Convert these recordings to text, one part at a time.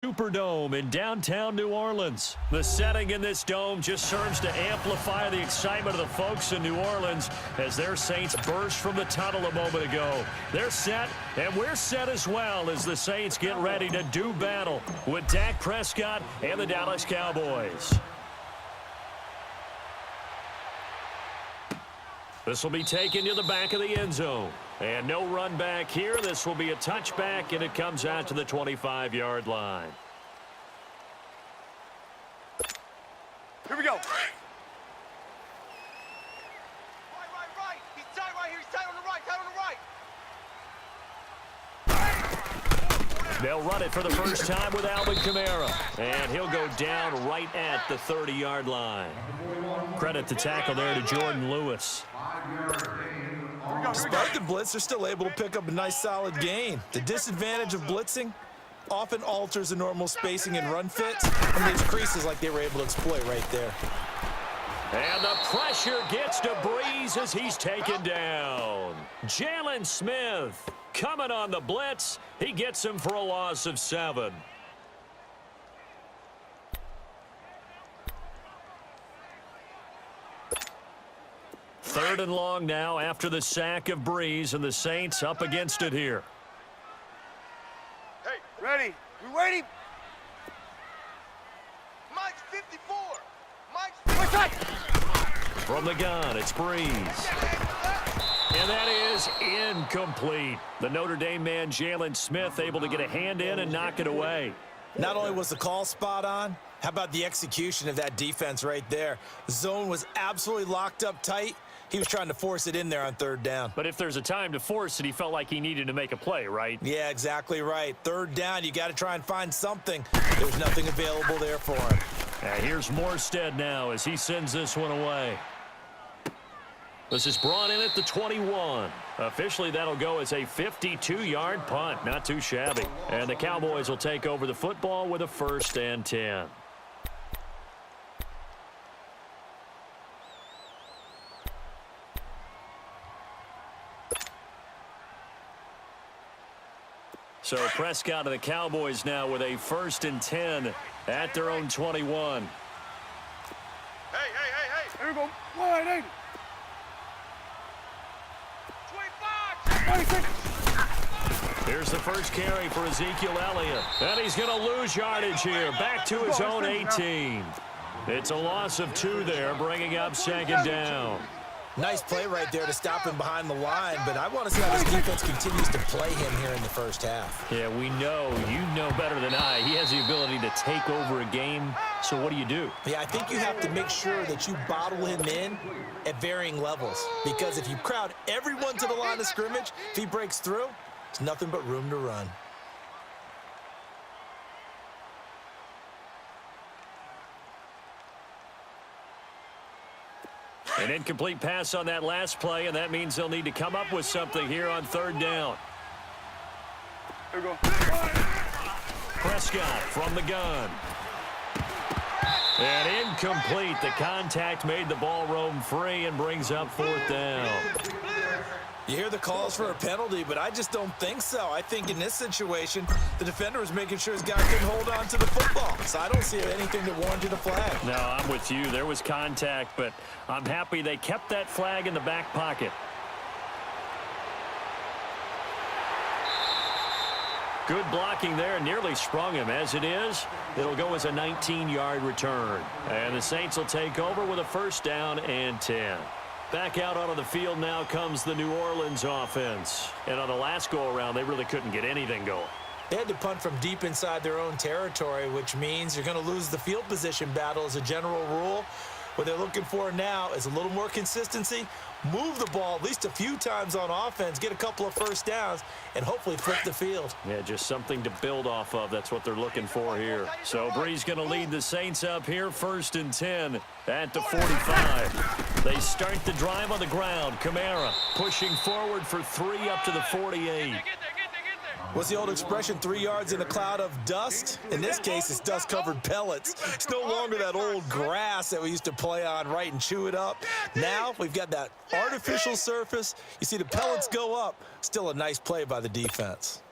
Superdome in downtown New Orleans. The setting in this dome just serves to amplify the excitement of the folks in New Orleans as their Saints burst from the tunnel a moment ago. They're set, and we're set as well as the Saints get ready to do battle with Dak Prescott and the Dallas Cowboys. This will be taken to the back of the end zone. And no run back here. This will be a touchback, and it comes out to the 25-yard line. Here we go. Right. He's tight right here. He's tight on the right. They'll run it for the first time with Alvin Kamara. And he'll go down right at the 30-yard line. Credit the tackle there to Jordan Lewis. Despite the blitz, they're still able to pick up a nice solid gain. The disadvantage of blitzing often alters the normal spacing and run fits, and leaves creases like they were able to exploit right there. And the pressure gets to Breeze as he's taken down. Jalen Smith coming on the blitz. He gets him for a loss of 7. Third and long now after the sack of Breeze, and the Saints up against it here. Hey, ready? We waiting? Mike's 54. Mike's 54. From the gun, it's Breeze. And that is incomplete. The Notre Dame man, Jalen Smith, able to get a hand in and knock it away. Not only was the call spot on, how about the execution of that defense right there? The zone was absolutely locked up tight. He was trying to force it in there on third down. But if there's a time to force it, he felt like he needed to make a play, right? Yeah, exactly right. Third down, you got to try and find something. There's nothing available there for him. And here's Morstead now as he sends this one away. This is brought in at the 21. Officially, that'll go as a 52-yard punt. Not too shabby. And the Cowboys will take over the football with a 1st and 10. So Prescott of the Cowboys now with a 1st and 10 at their own 21. Hey. Here we go. 180. 25. Here's the first carry for Ezekiel Elliott. And he's going to lose yardage here. Back to his own 18. It's a loss of 2 there, bringing up 2nd down. Nice play right there to stop him behind the line, but I want to see how this defense continues to play him here in the first half. Yeah, we know. You know better than I. He has the ability to take over a game. So what do? Yeah, I think you have to make sure that you bottle him in at varying levels, because if you crowd everyone to the line of scrimmage, if he breaks through, there's nothing but room to run. An incomplete pass on that last play, and that means they'll need to come up with something here on 3rd down. Here we go. Prescott from the gun. And incomplete. The contact made the ball roam free and brings up 4th down. You hear the calls for a penalty, but I just don't think so. I think in this situation, the defender was making sure his guy couldn't hold on to the football. So I don't see anything that warranted a flag. No, I'm with you. There was contact, but I'm happy they kept that flag in the back pocket. Good blocking there, nearly sprung him. As it is, it'll go as a 19-yard return. And the Saints will take over with a 1st down and 10. Back out onto the field now comes the New Orleans offense. And on the last go-around, they really couldn't get anything going. They had to punt from deep inside their own territory, which means you're going to lose the field position battle as a general rule. What they're looking for now is a little more consistency, move the ball at least a few times on offense, get a couple of 1st downs, and hopefully flip the field. Yeah, just something to build off of. That's what they're looking for here. So Breeze going to lead the Saints up here, 1st and 10 at the 45. They start the drive on the ground. Kamara pushing forward for 3 up to the 48. What's the old expression, 3 yards in a cloud of dust? In this case, it's dust-covered pellets. It's no longer that old grass that we used to play on, right, and chew it up. Now we've got that artificial surface. You see the pellets go up. Still a nice play by the defense.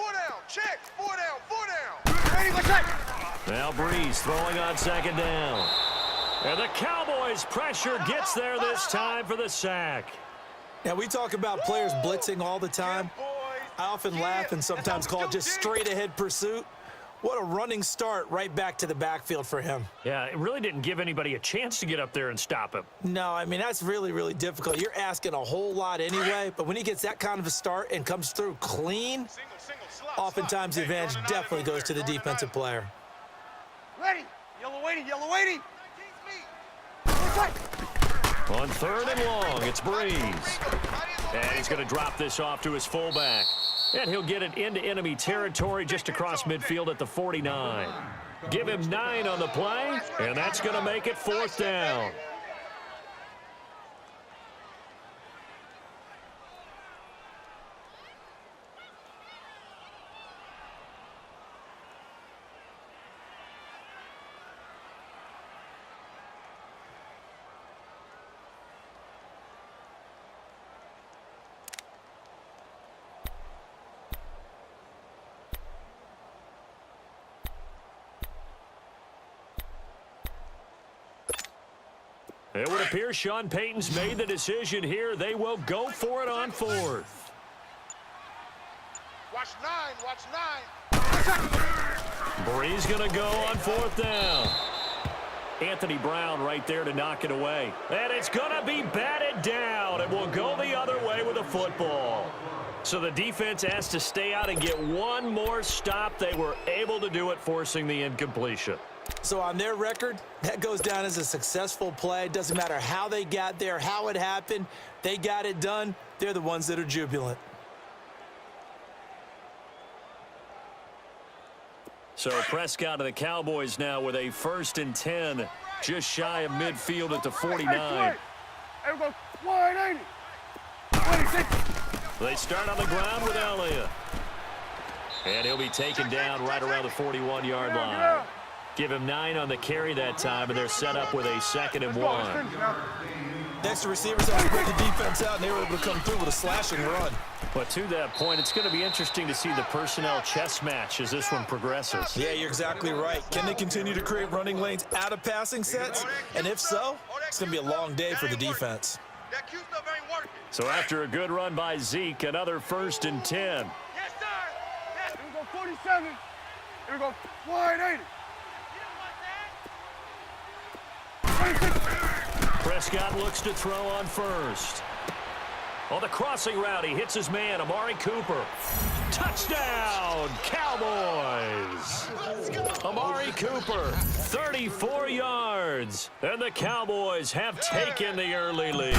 four down. Check, four down, four down. Ready, what's that? Now Breeze throwing on second down. And the Cowboys' pressure gets there this time for the sack. Now, we talk about players blitzing all the time. I often laugh and sometimes call it just straight-ahead pursuit. What a running start right back to the backfield for him. Yeah, it really didn't give anybody a chance to get up there and stop him. No, I mean, that's really, really difficult. You're asking a whole lot anyway, but when he gets that kind of a start and comes through clean, oftentimes the advantage definitely goes to the defensive player. Ready. Yellow waiting, yellow waiting. On third and long, it's Breeze. And he's going to drop this off to his fullback. And he'll get it into enemy territory just across midfield at the 49. Give him 9 on the play, and that's going to make it fourth down. It would appear Sean Payton's made the decision here. They will go for it on fourth. Watch 9, watch 9. Breeze going to go on fourth down. Anthony Brown right there to knock it away. And it's going to be batted down. It will go the other way with the football. So the defense has to stay out and get one more stop. They were able to do it, forcing the incompletion. So on their record, that goes down as a successful play. Doesn't matter how they got there, how it happened. They got it done. They're the ones that are jubilant. So Prescott and the Cowboys now with a 1st and 10, just shy of midfield at the 49. Hey, we go wide 80. 26. They start on the ground with Elliott. And he'll be taken down right around the 41-yard line. Give him 9 on the carry that time, and they're set up with a 2nd and 1. Next, the receivers have to break the defense out, and they were able to come through with a slashing run. But to that point, it's going to be interesting to see the personnel chess match as this one progresses. Yeah, you're exactly right. Can they continue to create running lanes out of passing sets? And if so, it's going to be a long day for the defense. That Q stuff ain't working. So after a good run by Zeke, another 1st and 10. Yes, sir. Yes. Here we go 47. Here we go wide 80. Prescott looks to throw on first. On the crossing route, he hits his man, Amari Cooper. Touchdown, Cowboys! Amari Cooper, 34 yards. And the Cowboys have taken the early lead.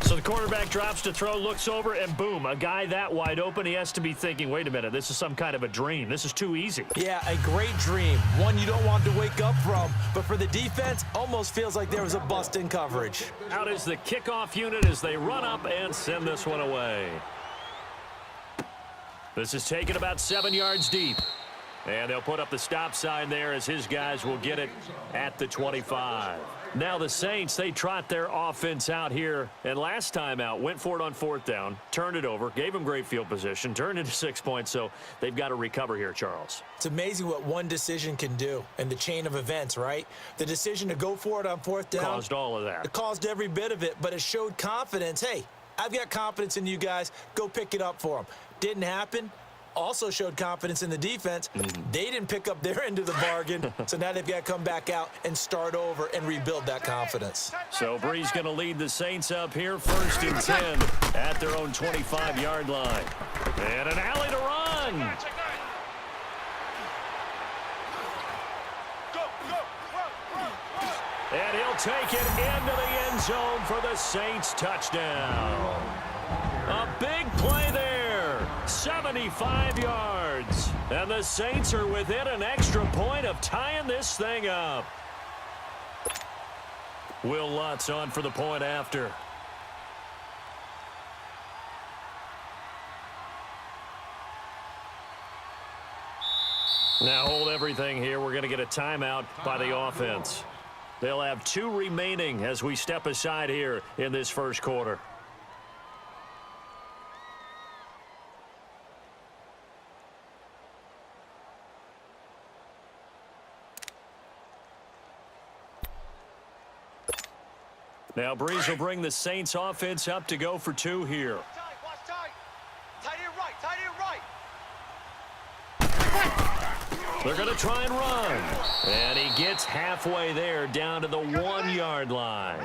So the quarterback drops to throw, looks over, and boom, a guy that wide open, he has to be thinking, wait a minute, this is some kind of a dream. This is too easy. Yeah, a great dream. One you don't want to wake up from. But for the defense, almost feels like there was a bust in coverage. Out is the kickoff unit as they run up and send this one away. This is taken about 7 yards deep. And they'll put up the stop sign there as his guys will get it at the 25. Now the Saints, they trot their offense out here. And last time out, went for it on 4th down, turned it over, gave them great field position, turned into 6 points. So they've got to recover here, Charles. It's amazing what one decision can do in the chain of events, right? The decision to go for it on 4th down. Caused all of that. It caused every bit of it, but it showed confidence. Hey, I've got confidence in you guys. Go pick it up for them. Didn't happen. Also showed confidence in the defense. They didn't pick up their end of the bargain, so now they've got to come back out and start over and rebuild that confidence. So Breeze going to lead the Saints up here, 1st and 10 at their own 25-yard line. And an alley to run. And he'll take it into the end zone for the Saints touchdown. A big play there, 75 yards. And the Saints are within an extra point of tying this thing up. Will Lutz on for the point after. Now hold everything here. We're going to get a timeout by the offense. They'll have 2 remaining as we step aside here in this first quarter. Now Breeze will bring the Saints offense up to go for two here. Tight, watch tight. Tight end right, tight end right. They're going to try and run. And he gets halfway there down to the 1 yard line.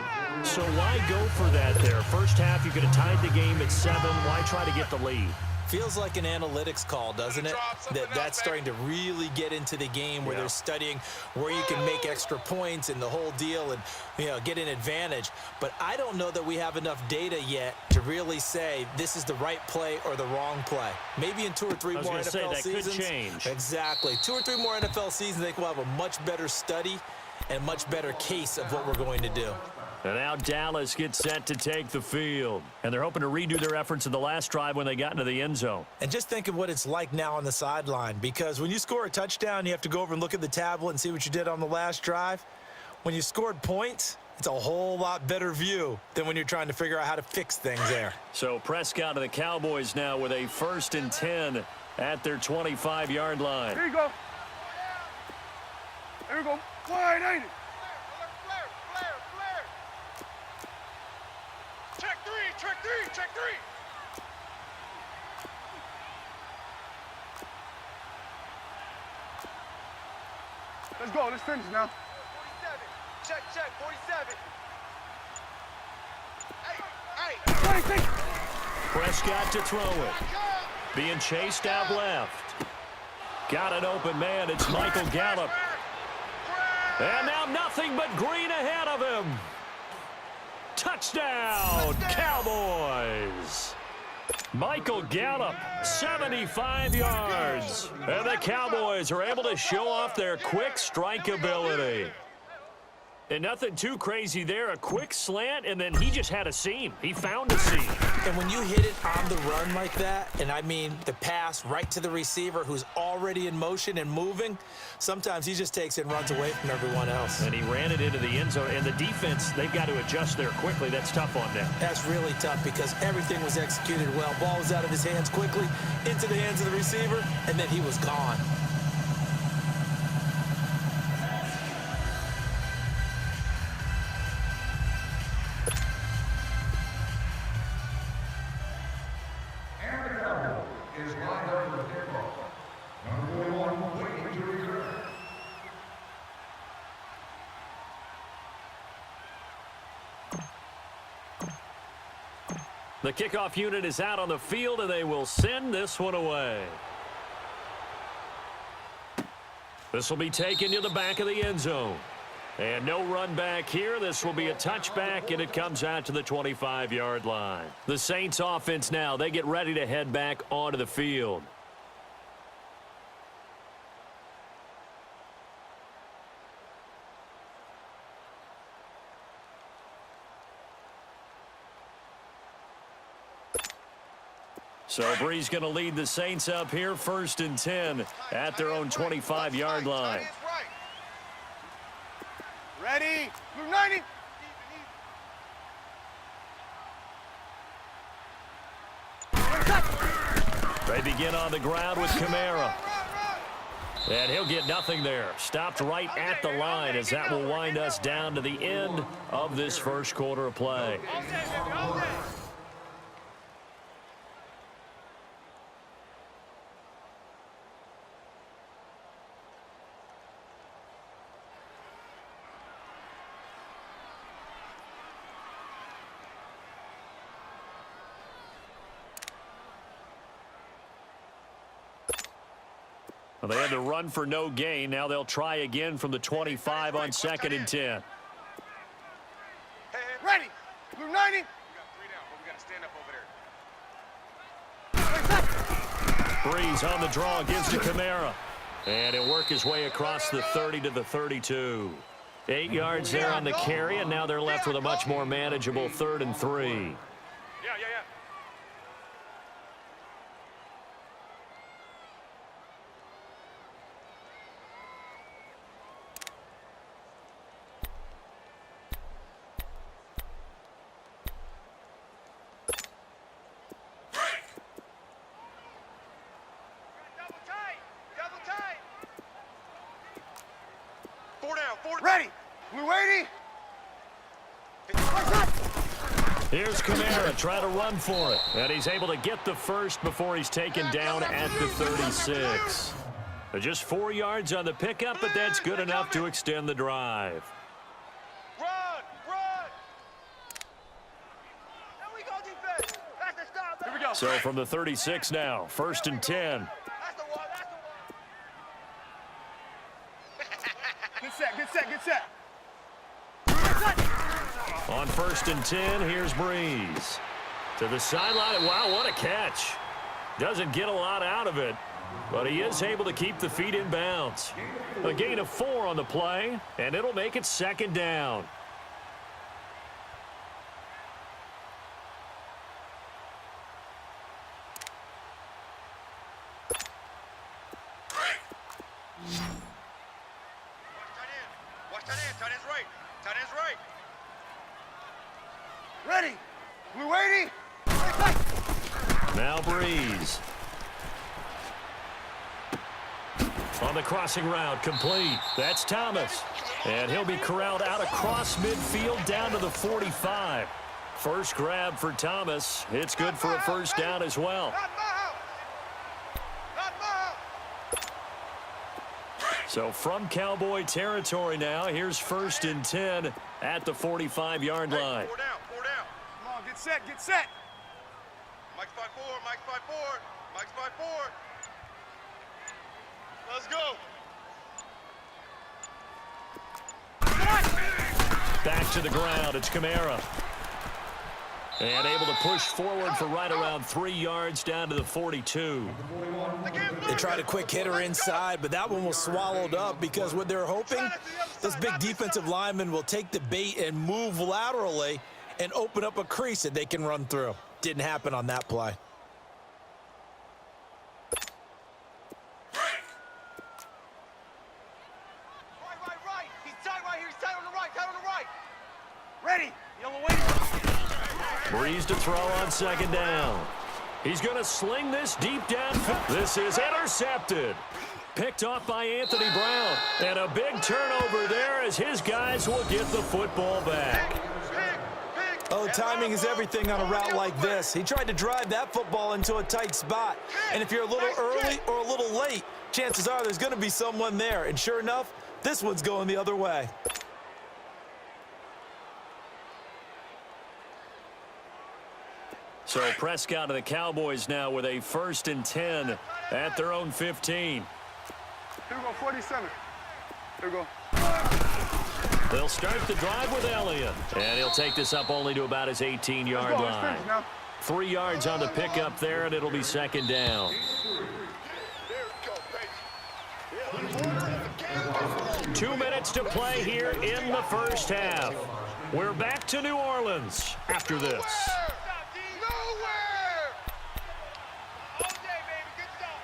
So why go for that there? First half, you could have tied the game at 7. Why try to get the lead? Feels like an analytics call, doesn't it? That's starting to really get into the game where they're studying where you can make extra points and the whole deal and, get an advantage. But I don't know that we have enough data yet to really say this is the right play or the wrong play. Maybe in 2 or 3 more NFL seasons. Could change. Exactly. 2 or 3 more NFL seasons, I think we'll have a much better study and much better case of what we're going to do. And now Dallas gets set to take the field. And they're hoping to redo their efforts in the last drive when they got into the end zone. And just think of what it's like now on the sideline, because when you score a touchdown, you have to go over and look at the tablet and see what you did on the last drive. When you scored points, it's a whole lot better view than when you're trying to figure out how to fix things there. So Prescott and the Cowboys now with a 1st and 10 at their 25-yard line. Here you go. Here we go. Wide 80. Check three, check three. Let's go. Let's finish now. 47. Check, 47. Hey. 26. Prescott to throw it. Being chased out left. Got an open man. It's Michael Gallup. And now nothing but green ahead of him. Touchdown, Cowboys. Michael Gallup, 75 yards. And the Cowboys are able to show off their quick strike ability. And nothing too crazy there. A quick slant, and then he just had a seam. He found a seam. And when you hit it on the run like that, and I mean the pass right to the receiver who's already in motion and moving, sometimes he just takes it and runs away from everyone else. And he ran it into the end zone. And the defense, they've got to adjust there quickly. That's tough on them. That's really tough because everything was executed well. Ball was out of his hands quickly, into the hands of the receiver, and then he was gone. The kickoff unit is out on the field, and they will send this one away. This will be taken to the back of the end zone. And no run back here. This will be a touchback, and it comes out to the 25-yard line. The Saints offense now, they get ready to head back onto the field. So Breeze going to lead the Saints up here, 1st and 10 at their own 25-yard line. Ready. Blue 90. They begin on the ground with Kamara. And he'll get nothing there. Stopped right at the line as that will wind us down to the end of this first quarter of play. Well, they had to run for no gain. Now they'll try again from the 25 on 2nd and 10. Ready. Blue 90. We got 3 down, but we got to stand up over there. Breeze on the draw, gives to Kamara. And he'll work his way across the 30 to the 32. 8 yards there on the carry, and now they're left with a much more manageable 3rd and 3. Yeah. Four down. Ready. Blue 80. Here's Kamara trying to run for it. And he's able to get the first before he's taken down at the 36. Just 4 yards on the pickup, but that's good enough to extend the drive. Run! Run! There we go, defense. That's the stop. Here we go. So from the 36 now, 1st and 10. That's the one. That's the one. Get set, get set, get set. On 1st and 10, here's Breeze. To the sideline. Wow, what a catch. Doesn't get a lot out of it, but he is able to keep the feet in bounds. A gain of 4 on the play, and it'll make it 2nd down. Watch that in. Tight end's right. Tight end's right. Ready. We waiting. Now Breeze. On the crossing route, complete. That's Thomas. And he'll be corralled out across midfield down to the 45. First grab for Thomas. It's good for a 1st down as well. Not my house. Not my house. So from Cowboy territory now, here's 1st and 10 at the 45-yard line. 4 down. 4 down. Come on, get set, get set. Mike's 5-4. Mike's 5-4. Mike's 5-4. Let's go. Back to the ground, it's Kamara. And able to push forward for right around 3 yards down to the 42. They tried a quick hitter inside, but that one was swallowed up because what they're hoping, this big defensive lineman will take the bait and move laterally and open up a crease that they can run through. Didn't happen on that play. Right. He's tight right here. He's tight on the right. Tight on the right. Ready. Yellow waiting. Breeze to throw on 2nd down. He's going to sling this deep down. This is intercepted. Picked off by Anthony Brown. And a big turnover there as his guys will get the football back. Oh, timing is everything on a route like this. He tried to drive that football into a tight spot. And if you're a little early or a little late, chances are there's going to be someone there. And sure enough, this one's going the other way. So Prescott and the Cowboys now with a 1st and 10 at their own 15. Here we go, 47. Here we go. They'll start the drive with Elliott. And he'll take this up only to about his 18-yard line. 3 yards on the pickup there, and it'll be 2nd down. 2 minutes to play here in the 1st half. We're back to New Orleans after this. Nowhere! All day, baby. Good stuff.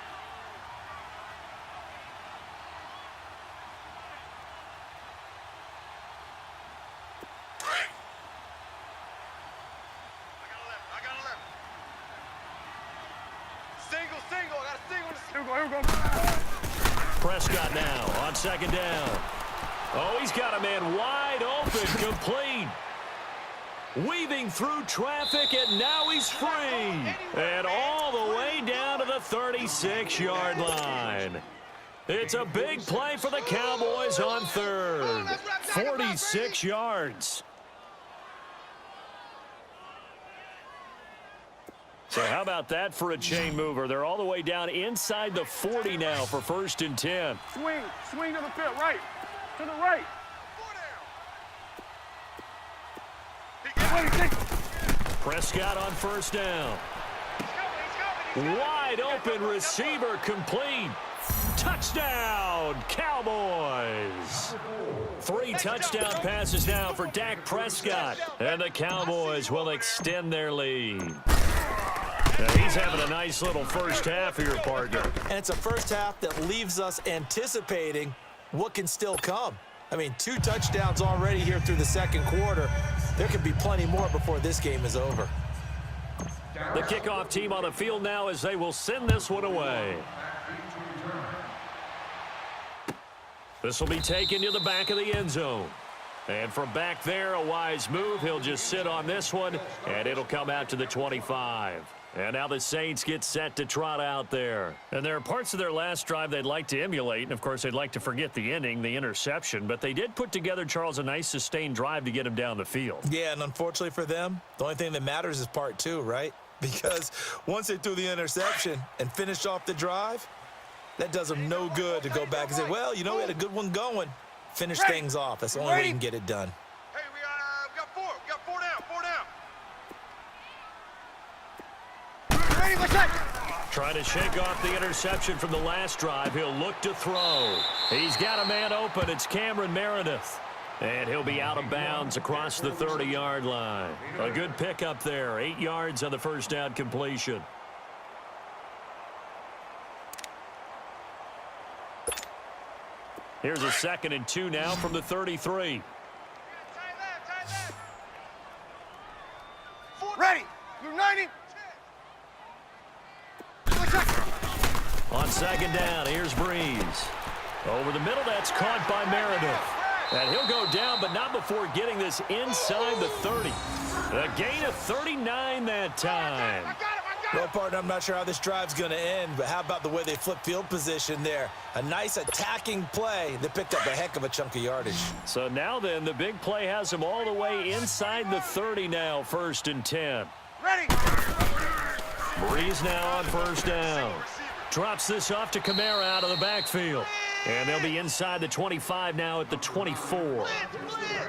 I got a left. Single. I got a single. Here we go, here we go. Prescott now on 2nd down. Oh, he's got a man wide open, complete. Weaving through traffic, and now he's free. And all the way down to the 36-yard line. It's a big play for the Cowboys on 3rd. 46 yards. So how about that for a chain mover? They're all the way down inside the 40 now for 1st and 10. Swing to the field, right. To the right. 4 down. Prescott on 1st down. Wide open receiver complete. Touchdown, Cowboys. 3 touchdown passes now for Dak Prescott. And the Cowboys will extend their lead. Now he's having a nice little 1st half here, partner. And it's a 1st half that leaves us anticipating what can still come. I mean, 2 touchdowns already here through the 2nd quarter. There could be plenty more before this game is over. The kickoff team on the field now as they will send this one away. This will be taken to the back of the end zone. And from back there, a wise move. He'll just sit on this one, and it'll come out to the 25. And now the Saints get set to trot out there. And there are parts of their last drive they'd like to emulate. And, of course, they'd like to forget the inning, the interception. But they did put together, Charles, a nice sustained drive to get him down the field. Yeah, and unfortunately for them, the only thing that matters is part two, right? Because once they threw the interception and finished off the drive, that does them no good to go back and say, well, you know, we had a good one going. Finish things off. That's the only way you can get it done. Hey, we got four. We got four down. Ready, what's that? Trying to shake off the interception from the last drive. He'll look to throw. He's got a man open. It's Cameron Meredith. And he'll be out of bounds across the 30-yard line. A good pickup there. 8 yards on the first down completion. Here's a 2nd and 2 now from the 33. Ready. You're 90. On 2nd down, here's Breeze. Over the middle, that's caught by Meredith. And he'll go down, but not before getting this inside the 30. A gain of 39 that time. Well, partner, I'm not sure how this drive's going to end, but how about the way they flip field position there? A nice attacking play that picked up a heck of a chunk of yardage. So now then, the big play has him all the way inside the 30 now, 1st and 10. Ready. Breeze now on 1st down. Drops this off to Kamara out of the backfield. And they'll be inside the 25 now at the 24.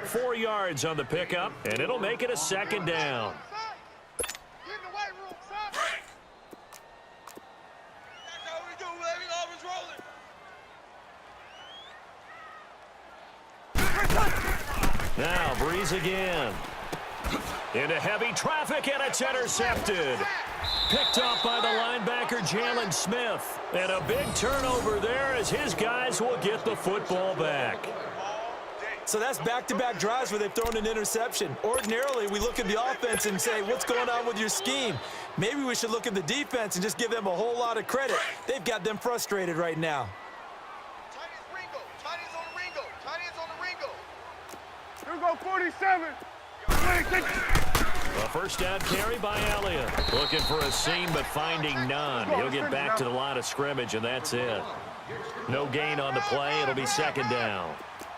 4 yards on the pickup, and it'll make it a 2nd down. Now Breeze again. Into heavy traffic, and it's intercepted. Picked off by the linebacker, Jalen Smith. And a big turnover there as his guys will get the football back. So that's back-to-back drives where they've thrown an interception. Ordinarily, we look at the offense and say, what's going on with your scheme? Maybe we should look at the defense and just give them a whole lot of credit. They've got them frustrated right now. Here we go, 47. A first down carry by Elliott. Looking for a seam, but finding none. He'll get back to the line of scrimmage, and that's it. No gain on the play. It'll be 2nd down.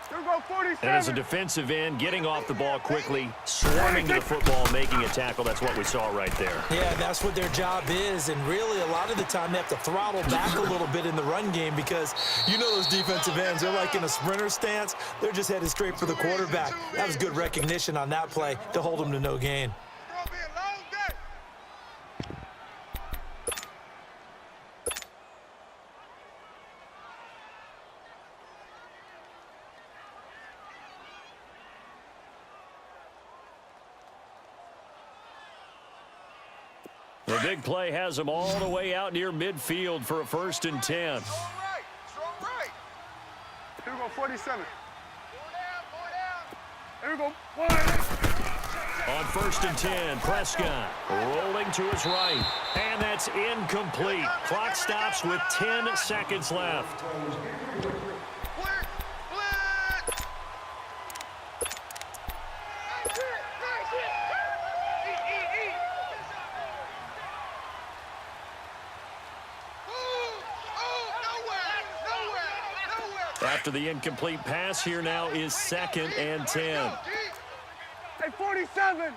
Here we go, 47. And as a defensive end, getting off the ball quickly, swarming to the football, making a tackle. That's what we saw right there. Yeah, that's what their job is. And really, a lot of the time, they have to throttle back a little bit in the run game because you know those defensive ends, they're like in a sprinter stance. They're just headed straight for the quarterback. That was good recognition on that play to hold them to no gain. The big play has them all the way out near midfield for a 1st and 10. Strong right. Here we go, 47. Here we go, 1. On 1st and 10, Prescott rolling to his right. And that's incomplete. Clock stops with 10 seconds left. After the incomplete pass, here now is 2nd and 10. Hey, 47.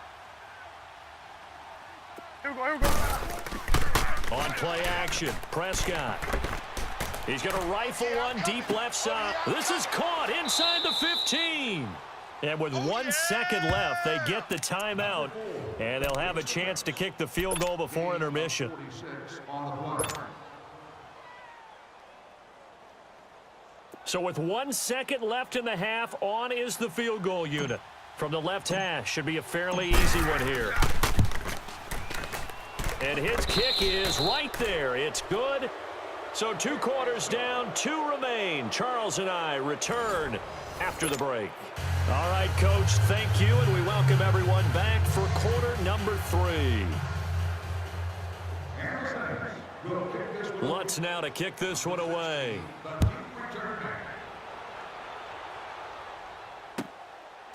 Here we go. On play action, Prescott. He's going to rifle one deep left side. This is caught inside the 15. And with 1 second left, they get the timeout, and they'll have a chance to kick the field goal before intermission. So with 1 second left in the half, on is the field goal unit. From the left hash, should be a fairly easy one here. And his kick is right there. It's good. So 2 quarters down, 2 remain. Charles and I return after the break. All right, Coach, thank you, and we welcome everyone back for quarter number 3. Lutz now to kick this one away.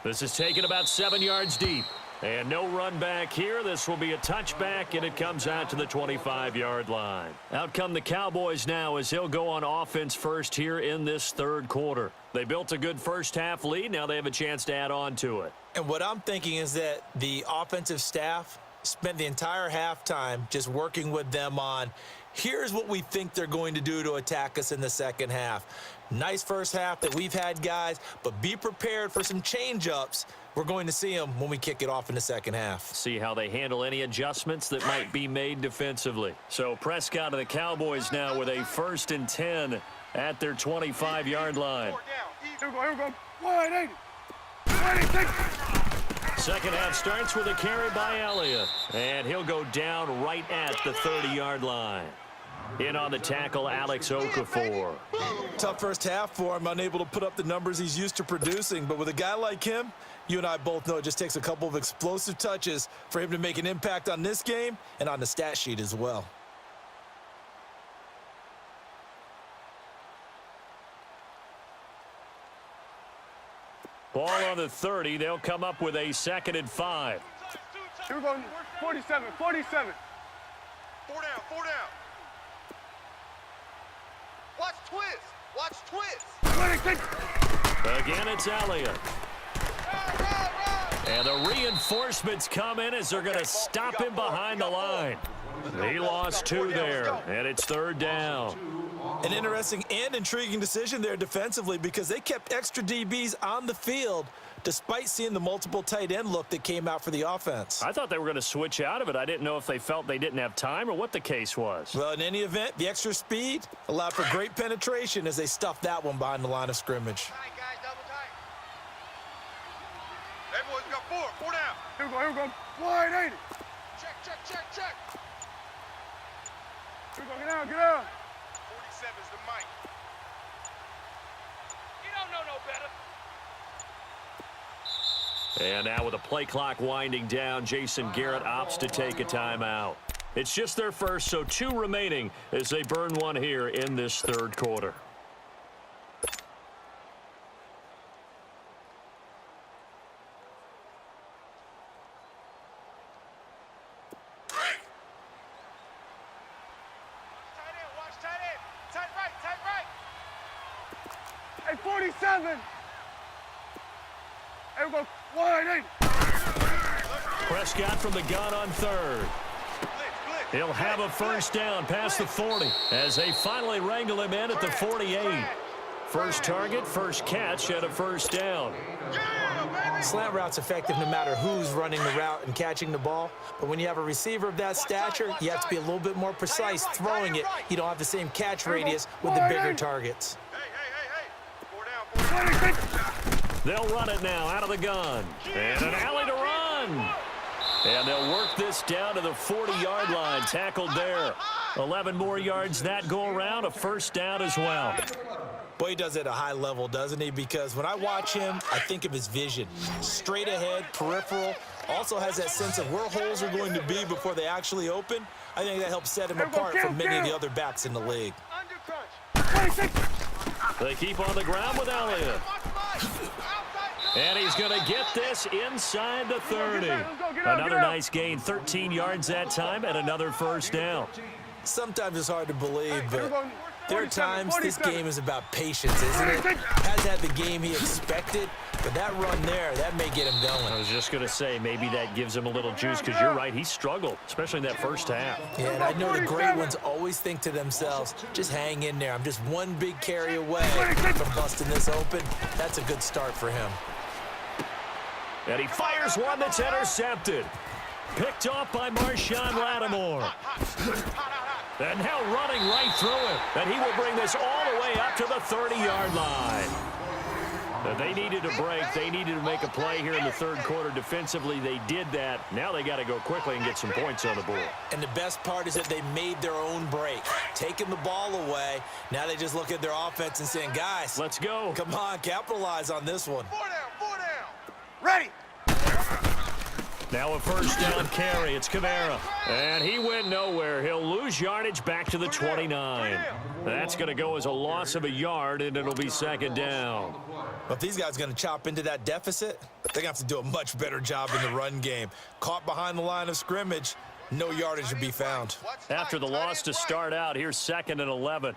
This is taken about 7 yards deep. And no run back here. This will be a touchback, and it comes out to the 25-yard line. Out come the Cowboys now as he'll go on offense first here in this third quarter. They built a good first-half lead. Now they have a chance to add on to it. And what I'm thinking is that the offensive staff spent the entire halftime just working with them on, here's what we think they're going to do to attack us in the second half. Nice first half that we've had, guys, but be prepared for some change-ups. We're going to see them when we kick it off in the second half. See how they handle any adjustments that might be made defensively. So Prescott and the Cowboys now with a 1st and 10 at their 25-yard line. Here we go. 180. 186. Second half starts with a carry by Elliott. And he'll go down right at the 30-yard line. In on the tackle, Alex Okafor. Tough first half for him, unable to put up the numbers he's used to producing. But with a guy like him, you and I both know it just takes a couple of explosive touches for him to make an impact on this game and on the stat sheet as well. Ball on the 30. They'll come up with a 2nd and 5. Here we go. 47. 47. 4 down, 4 down. Watch twist. Watch twist. 26. Again, it's Elliott. And the reinforcements come in as they're going to stop him behind the line. He lost 2 there, and it's 3rd down. An interesting and intriguing decision there defensively because they kept extra DBs on the field despite seeing the multiple tight end look that came out for the offense. I thought they were going to switch out of it. I didn't know if they felt they didn't have time or what the case was. Well, in any event, the extra speed allowed for great penetration as they stuffed that one behind the line of scrimmage. Tight, guys, double tight. Everyone's got 4. 4 down. Here we go. 180. Check, check, check, check. Here we go. Get down. Get down. 47's the mic. You don't know no better. And now with the play clock winding down, Jason Garrett opts to take a timeout. It's just their first, so 2 remaining as they burn one here in this third quarter. Watch tight end. Tight right, tight right. Hey, 47. Here we go. 180. Prescott from the gun on 3rd. Blitz, blitz. He'll have a first down past the 40 as they finally wrangle him in at the 48. First target, first catch, and a first down. Yeah, baby. Slant route's effective no matter who's running the route and catching the ball. But when you have a receiver of that stature, you have to be a little bit more precise throwing it. You don't have the same catch radius with the bigger targets. Hey. 4 down, 4 down. 26. They'll run it now out of the gun. And an alley to run. And they'll work this down to the 40-yard line. Tackled there. 11 more yards that go around. A first down as well. Boy, he does it at a high level, doesn't he? Because when I watch him, I think of his vision. Straight ahead, peripheral. Also has that sense of where holes are going to be before they actually open. I think that helps set him apart from many of the other backs in the league. Under crunch. 26. They keep on the ground with Elliott. And he's going to get this inside the 30. Another nice gain, 13 yards that time, and another first down. Sometimes it's hard to believe, but there are times this game is about patience, isn't it? Has had the game he expected, but that run there, that may get him I going. was just going to say, maybe that gives him a little juice, because you're right, he struggled, especially in that first half. Yeah, and I know the great ones always think to themselves, just hang in there. I'm just one big carry away from busting this open. That's a good start for him. And he fires one that's intercepted. Picked off by Marshawn Lattimore. And now running right through it. And he will bring this all the way up to the 30-yard line. And they needed a break. They needed to make a play here in the third quarter. Defensively, they did that. Now they got to go quickly and get some points on the board. And the best part is that they made their own break, taking the ball away. Now they just look at their offense and saying, guys, Let's go. come on, capitalize on this one. 4 down, 4 down. Ready. Now a first down carry. It's Kamara. And he went nowhere. He'll lose yardage back to the 29. That's going to go as a loss of a yard, and it'll be second down. Well, if these guys are going to chop into that deficit, they're going to have to do a much better job in the run game. Caught behind the line of scrimmage, no yardage to be found. After the loss to start out, here's 2nd and 11.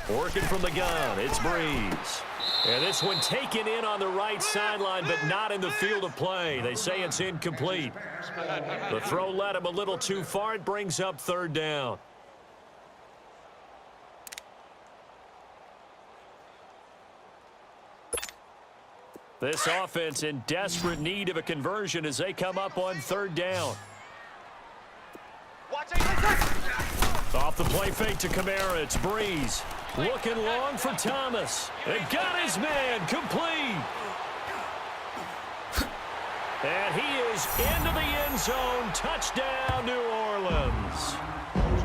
Working from the gun, it's Breeze. And this one taken in on the right sideline, but not in the field of play. They say it's incomplete. The throw led him a little too far. It brings up 3rd down. This offense in desperate need of a conversion as they come up on 3rd down. Off the play fake to Kamara, it's Breeze. Looking long for Thomas. They got his man complete. And he is into the end zone. Touchdown, New Orleans.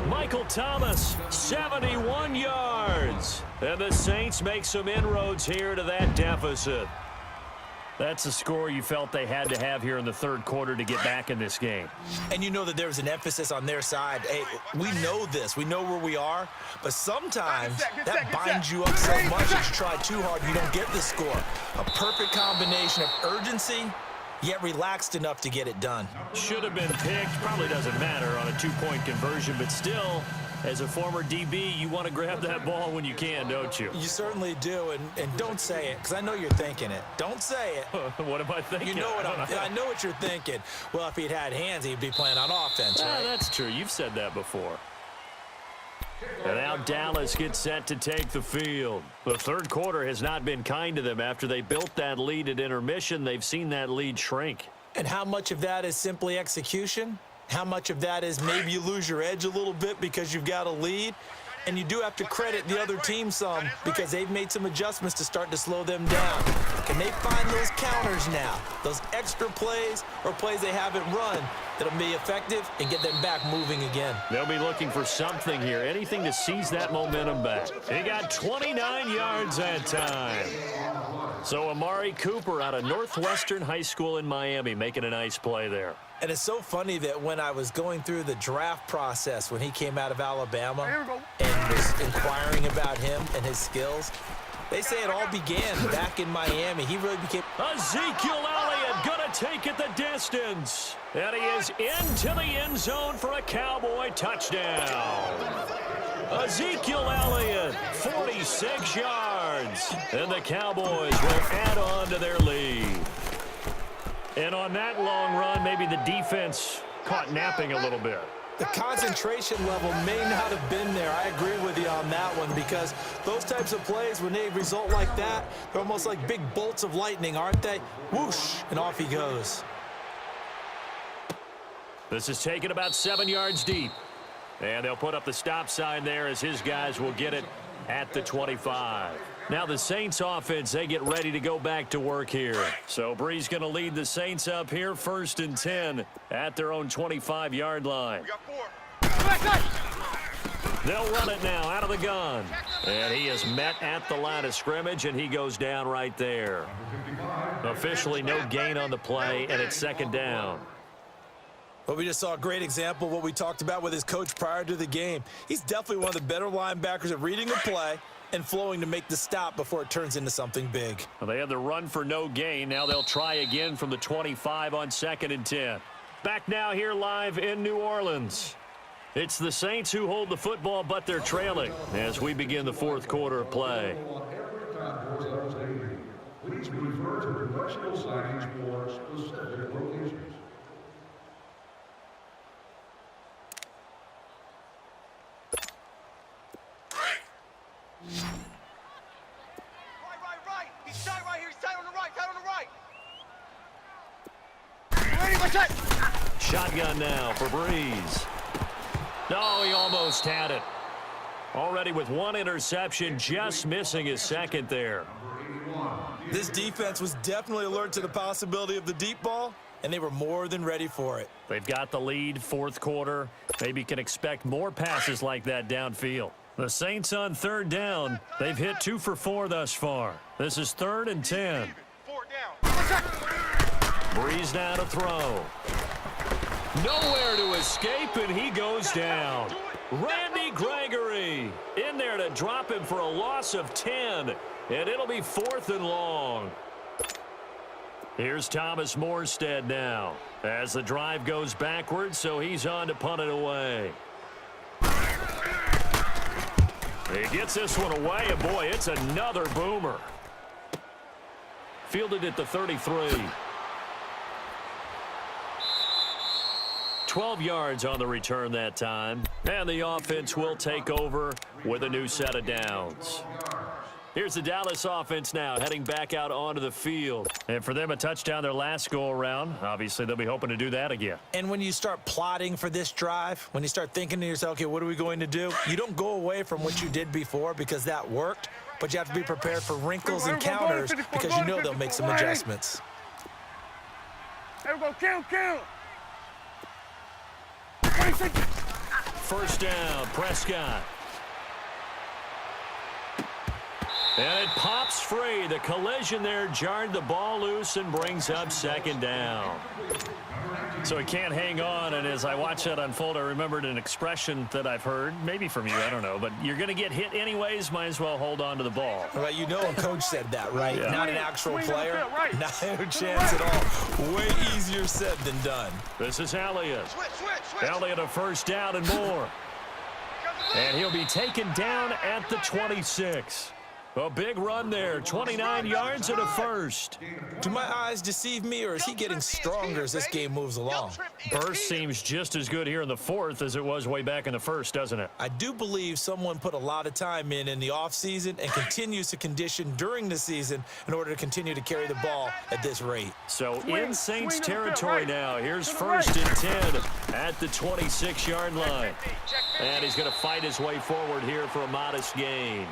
Michael Thomas, 71 yards. And the Saints make some inroads here to that deficit. That's a score you felt they had to have here in the 3rd quarter to get back in this game. And you know that there's an emphasis on their side. Hey, we know this. We know where we are. But sometimes that binds you up so much that you try too hard, you don't get the score. A perfect combination of urgency, yet relaxed enough to get it done. Should have been picked. Probably doesn't matter on a 2-point conversion, but still, as a former DB, you want to grab that ball when you can, don't you? You certainly do, and don't say it, because I know you're thinking it. Don't say it. What am I thinking? You know what I know what you're thinking. Well, if he'd had hands, he'd be playing on offense, right? That's true. You've said that before. And now Dallas gets set to take the field. The 3rd quarter has not been kind to them. After they built that lead at intermission, they've seen that lead shrink. And how much of that is simply execution? How much of that is maybe you lose your edge a little bit because you've got a lead? And you do have to credit the other team some because they've made some adjustments to start to slow them down. Can they find those counters now, those extra plays or plays they haven't run that'll be effective and get them back moving again? They'll be looking for something here, anything to seize that momentum back. He got 29 yards that time. So Amari Cooper out of Northwestern High School in Miami making a nice play there. And it's so funny that when I was going through the draft process when he came out of Alabama and was inquiring about him and his skills, they say it all began back in Miami. He really became... Ezekiel Elliott going to take it the distance. And he is into the end zone for a Cowboy touchdown. Ezekiel Elliott, 46 yards. And the Cowboys will add on to their lead. And on that long run, maybe the defense caught napping a little bit. The concentration level may not have been there. I agree with you on that one because those types of plays, when they result like that, they're almost like big bolts of lightning, aren't they? Whoosh, and off he goes. This is taken about 7 yards deep. And they'll put up the stop sign there as his guys will get it at the 25. Now the Saints offense, they get ready to go back to work here. So Breeze going to lead the Saints up here 1st and 10 at their own 25-yard line. We got 4. They'll run it now out of the gun. And he is met at the line of scrimmage, and he goes down right there. Officially no gain on the play, and it's 2nd down. Well, we just saw a great example of what we talked about with his coach prior to the game. He's definitely one of the better linebackers at reading a play and flowing to make the stop before it turns into something big. Well, they had the run for no gain. Now they'll try again from the 25 on 2nd and 10. Back now here live in New Orleans. It's the Saints who hold the football, but they're trailing as we begin the 4th quarter of play. Please refer to professional signings for specific locations. Right. He's tight right here. He's tight on the right. Tight on the right. Shotgun now for Breeze. No, he almost had it. Already with 1 interception, just missing his 2nd there. This defense was definitely alert to the possibility of the deep ball, and they were more than ready for it. They've got the lead, 4th quarter. Maybe can expect more passes like that downfield. The Saints on 3rd down. They've hit 2 for 4 thus far. This is 3rd and 10. 4 down. Breeze now to throw. Nowhere to escape, and he goes down. Randy Gregory in there to drop him for a loss of 10, and it'll be 4th and long. Here's Thomas Morstead now as the drive goes backwards, so he's on to punt it away. He gets this one away, and boy, it's another boomer. Fielded at the 33. 12 yards on the return that time, and the offense will take over with a new set of downs. Here's the Dallas offense now heading back out onto the field. And for them, a touchdown their last go-around. Obviously, they'll be hoping to do that again. And when you start plotting for this drive, when you start thinking to yourself, okay, what are we going to do? You don't go away from what you did before because that worked, but you have to be prepared for wrinkles and counters because you know they'll make some adjustments. There we go, kill. First down, Prescott. And it pops free. The collision there jarred the ball loose and brings up 2nd down. So he can't hang on, and as I watch that unfold, I remembered an expression that I've heard, maybe from you, I don't know, but you're going to get hit anyways, might as well hold on to the ball. Right, you know a coach said that, right? Yeah. Not an actual player. Not a chance at all. Way easier said than done. This is Elliott. Switch. Elliott a first down and more. And he'll be taken down at the 26. A big run there, 29 yards and a first. Do my eyes deceive me, or is he getting stronger as this game moves along? Burst seems just as good here in the 4th as it was way back in the 1st, doesn't it? I do believe someone put a lot of time in the offseason and continues to condition during the season in order to continue to carry the ball at this rate. So in Saints territory now. Here's 1st and 10 at the 26-yard line. And he's going to fight his way forward here for a modest gain.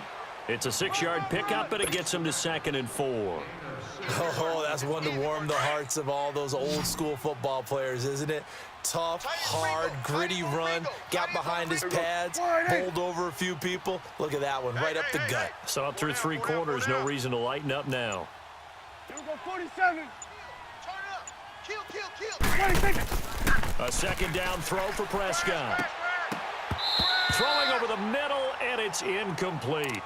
It's a 6-yard pickup, and it gets him to 2nd and 4. Oh, that's one to warm the hearts of all those old-school football players, isn't it? Tough, hard, gritty run, got behind his pads, bowled over a few people. Look at that one, right up the gut. Saw it through 3 quarters, no reason to lighten up now. Here we go, 47. Turn up. Kill. 26. A 2nd down throw for Prescott. Throwing over the middle, and it's incomplete.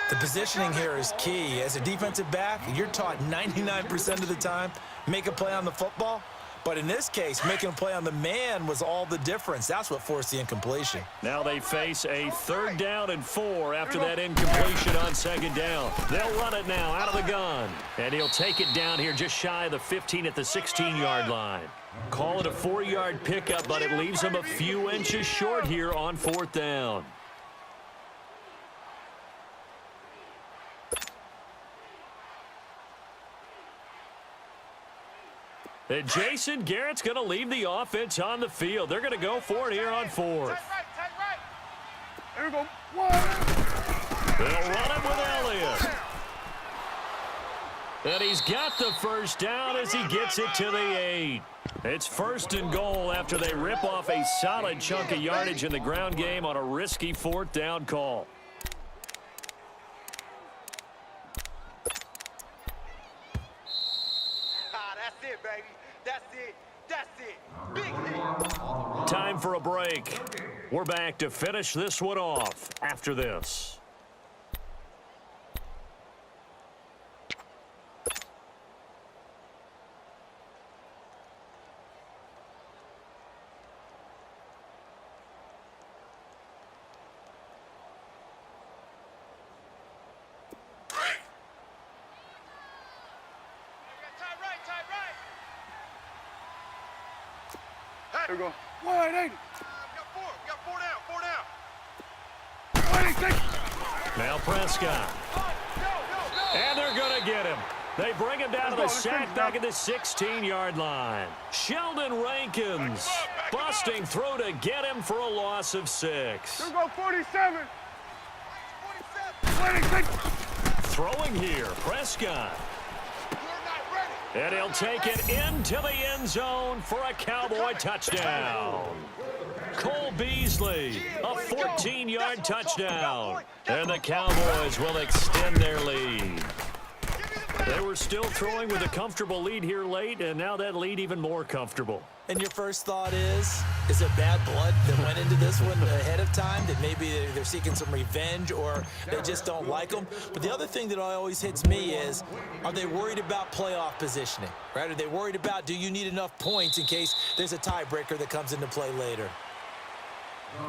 The positioning here is key. As a defensive back, you're taught 99% of the time, make a play on the football. But in this case, making a play on the man was all the difference. That's what forced the incompletion. Now they face a 3rd down and 4 after that incompletion on 2nd down. They'll run it now out of the gun. And he'll take it down here just shy of the 15 at the 16-yard line. Call it a 4-yard pickup, but it leaves him a few inches short here on 4th down. And Jason Garrett's going to leave the offense on the field. They're going to go for it here on 4th. Tight right. Here we go, 1. They'll run it with Elliott. And he's got the first down as he gets it to the 8. It's 1st and goal after they rip off a solid chunk of yardage in the ground game on a risky 4th down call. That's it, baby. That's it. Big hit. Time for a break. We're back to finish this one off after this. Here we go, 180. Got four down. 26. Now Prescott. And they're going to get him. They bring him down to the sack back at the 16-yard line. Sheldon Rankins busting through to get him for a loss of 6. Here we go, 47. 26. Throwing here, Prescott. And he'll take it into the end zone for a Cowboy touchdown. Cole Beasley, a 14-yard touchdown. And the Cowboys will extend their lead. They were still throwing with a comfortable lead here late, and now that lead even more comfortable. And your first thought is it bad blood that went into this one ahead of time, that maybe they're seeking some revenge or they just don't like them? But the other thing that always hits me is, are they worried about playoff positioning, right? Are they worried about, do you need enough points in case there's a tiebreaker that comes into play later?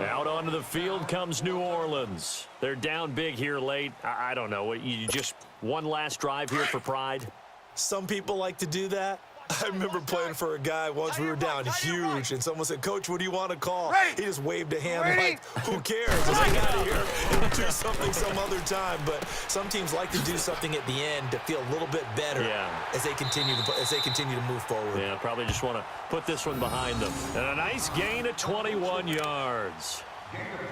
Out onto the field comes New Orleans. They're down big here late. I don't know. You just one last drive here for pride? Some people like to do that. I remember playing for a guy once. We were down huge, and someone said, "Coach, what do you want to call?" He just waved a hand like, "Who cares? Let's get out of here and do something some other time." But some teams like to do something at the end to feel a little bit better as they continue to move forward. Yeah, probably just want to put this one behind them. And a nice gain of 21 yards.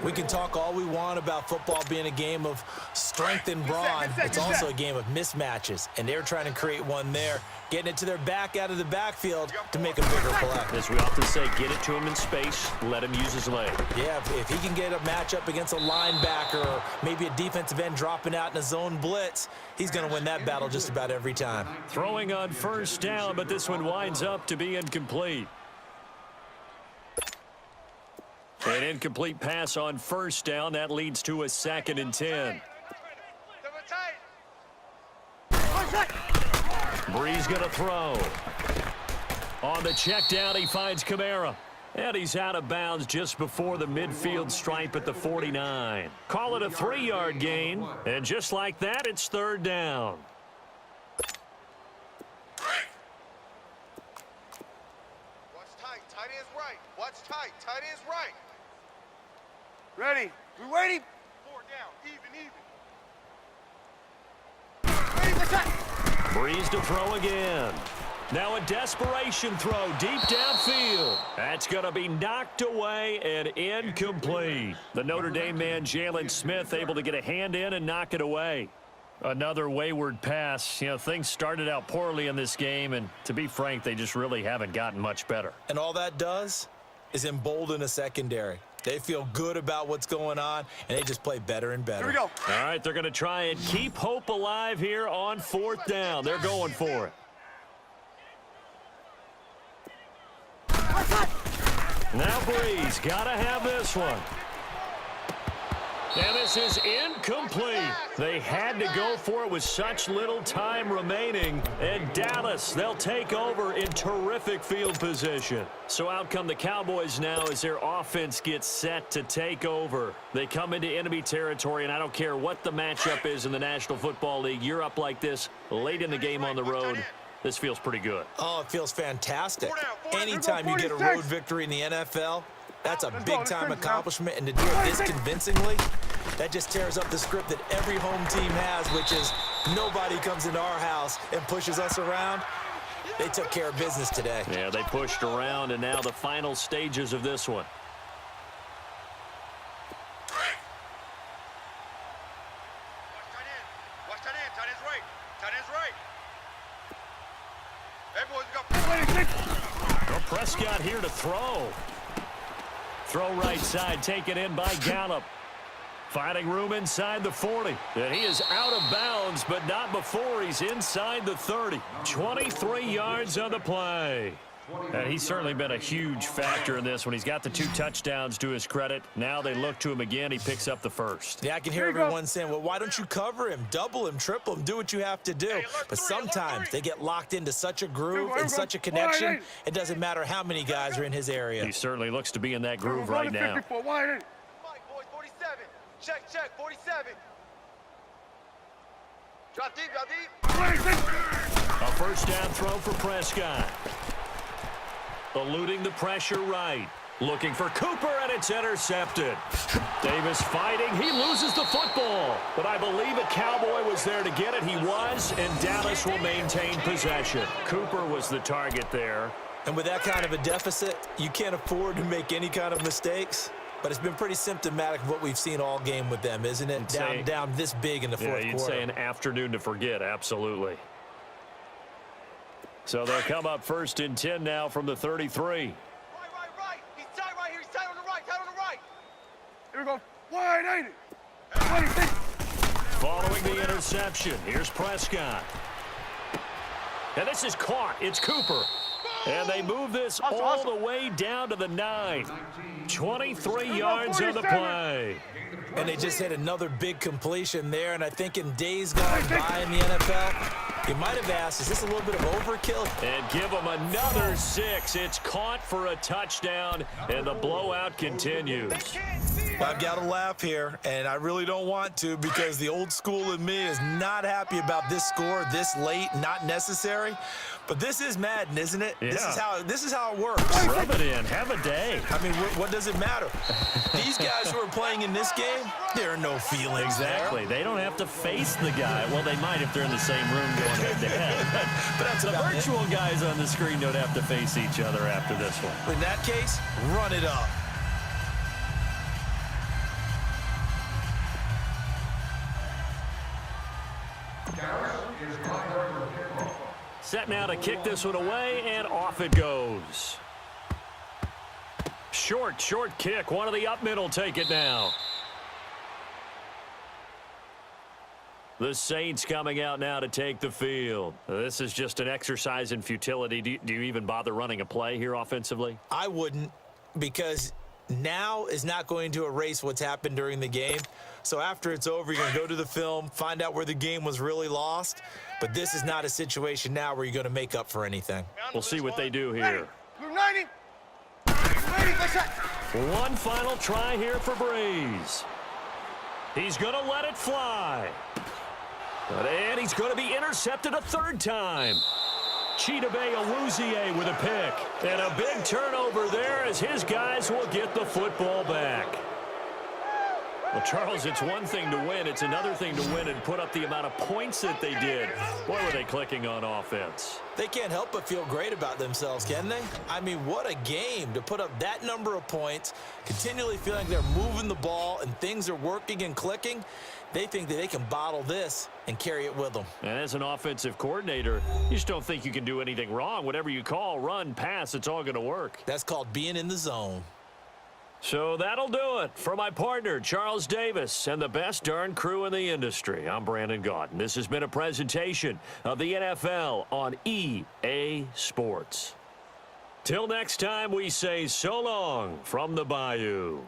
We can talk all we want about football being a game of strength and brawn. It's also a game of mismatches, and they're trying to create one there, getting it to their back out of the backfield to make a bigger play. As we often say, get it to him in space, let him use his leg. Yeah, if he can get a matchup against a linebacker or maybe a defensive end dropping out in a zone blitz, he's going to win that battle just about every time. Throwing on first down, but this one winds up to be incomplete. An incomplete pass on first down. That leads to a 2nd and 10. Breeze going to throw. On the check down, he finds Kamara. And he's out of bounds just before the midfield stripe at the 49. Call it a 3-yard gain. And just like that, it's 3rd down. Watch tight. Tight end's right. Watch tight. Tight end's right. Ready. We waiting. 4 down. Even. Ready for touch. Breeze to throw again. Now a desperation throw deep downfield. That's going to be knocked away and incomplete. The Notre Dame man, Jalen Smith, able to get a hand in and knock it away. Another wayward pass. You know, things started out poorly in this game, and to be frank, they just really haven't gotten much better. And all that does is embolden a secondary. They feel good about what's going on, and they just play better and better. Here we go. All right, they're going to try and keep hope alive here on 4th down. They're going for it. Now Breeze, got to have this one. And this is incomplete. They had to go for it with such little time remaining. And Dallas, they'll take over in terrific field position. So out come the Cowboys now as their offense gets set to take over. They come into enemy territory, and I don't care what the matchup is in the National Football League. You're up like this late in the game on the road. This feels pretty good. Oh, it feels fantastic. Anytime you get a road victory in the NFL, that's a big-time accomplishment, and to do it this convincingly, that just tears up the script that every home team has, which is nobody comes into our house and pushes us around. They took care of business today. Yeah, they pushed around, and now the final stages of this one. Watch tight end. Tight end's right. Tight end's right. Hey, boys, we got Well, Prescott here to throw. Throw right side, taken in by Gallup. Finding room inside the 40. And he is out of bounds, but not before he's inside the 30. 23 yards on the play. And he's certainly been a huge factor in this when he's got the 2 touchdowns to his credit. Now they look to him again. He picks up the first. Yeah, I can hear everyone saying, well, why don't you cover him? Double him, triple him, do what you have to do. But sometimes they get locked into such a groove and such a connection, it doesn't matter how many guys are in his area. He certainly looks to be in that groove right now. Mike, boys, 47. Check, 47. Drop deep. A first down throw for Prescott. Eluding the pressure right. Looking for Cooper, and it's intercepted. Davis fighting. He loses the football. But I believe a Cowboy was there to get it. He was, and Dallas will maintain possession. Cooper was the target there. And with that kind of a deficit, you can't afford to make any kind of mistakes. But it's been pretty symptomatic of what we've seen all game with them, isn't it? Down this big in the fourth quarter. You'd say an afternoon to forget, absolutely. So they'll come up 1st and 10 now from the 33. Right. He's tight right here. He's tight on the right. Here we go. Wide 80. Following the interception, here's Prescott. And this is caught. It's Cooper. And they move this all the way down to the 9. 23 yards on the play. And they just had another big completion there. And I think in days gone by in the NFL, you might have asked, is this a little bit of overkill? And give them another 6. It's caught for a touchdown, and the blowout continues. I've got to laugh here, and I really don't want to because the old school in me is not happy about this score this late, not necessary. But this is Madden, isn't it? Yeah. This is how it works. Rub it in. Have a day. I mean, what does it matter? These guys who are playing in this game, there are no feelings Exactly. there. They don't have to face the guy. Well, they might if they're in the same room going head-to-head. But that's the about virtual guys on the screen don't have to face each other after this one. In that case, run it up. Set now to kick this one away, and off it goes. Short kick. One of the up middle take it now. The Saints coming out now to take the field. This is just an exercise in futility. Do you even bother running a play here offensively? I wouldn't, because now is not going to erase what's happened during the game. So after it's over, you're going to go to the film, find out where the game was really lost. But this is not a situation now where you're going to make up for anything. We'll see what they do here. Blue 90. 90, that's it. One final try here for Breeze. He's going to let it fly. And he's going to be intercepted a third time. Chidobe Awuzie with a pick. And a big turnover there as his guys will get the football back. Well, Charles, it's one thing to win. It's another thing to win and put up the amount of points that they did. Boy, were they clicking on offense. They can't help but feel great about themselves, can they? I mean, what a game to put up that number of points, continually feeling they're moving the ball and things are working and clicking. They think that they can bottle this and carry it with them. And as an offensive coordinator, you just don't think you can do anything wrong. Whatever you call, run, pass, it's all going to work. That's called being in the zone. So that'll do it for my partner, Charles Davis, and the best darn crew in the industry. I'm Brandon Gaudin. This has been a presentation of the NFL on EA Sports. Till next time, we say so long from the Bayou.